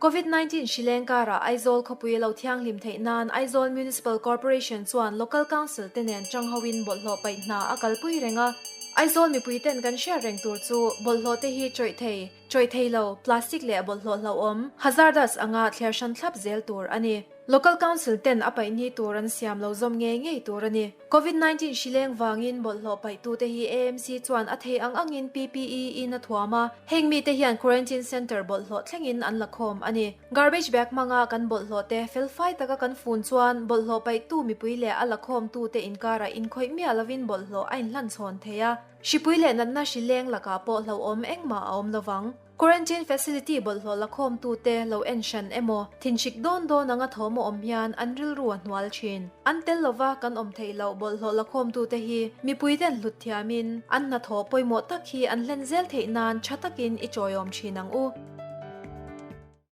COVID-19 Shilengkara Aizawl khapui lo thiang lim theinan Aizawl Municipal Corporation chuan Local Council tenen changhawin bolhlo paihna akal pui renga Aizawl mipui ten kan share reng tur chu bolhlo te hi choi thei lo plastic le bolhlo lo om hazardous anga thler shan thlap zel tur ani Local Council ten apai ni turan siam lo zom nge turani COVID-19 Shileng wangin bolhlo pai tu te hi AMC chuan athei angin PPE in a thuama hengmi te hian quarantine center bolhlo thlengin an lakhom ani garbage bag manga kan bolhlo te felfai taka kan fun chuan bolhlo pai tu mipui le alakhom tu te inkara in khoi mi alavin bolhlo ain hlan chhon theya shipui le nanna Shileng laka po hlo om engma om lawang Quarantine facility bolhlo lakhom tu te lo enshan emo thinchik don anga thomo omhian anril ruan nwal chin antel lova kan om thei lo bolhlo lakhom tu te hi mipui den hluthiamin an na tho poimo tak hi an len zel theinan thatakin i choyom chinang u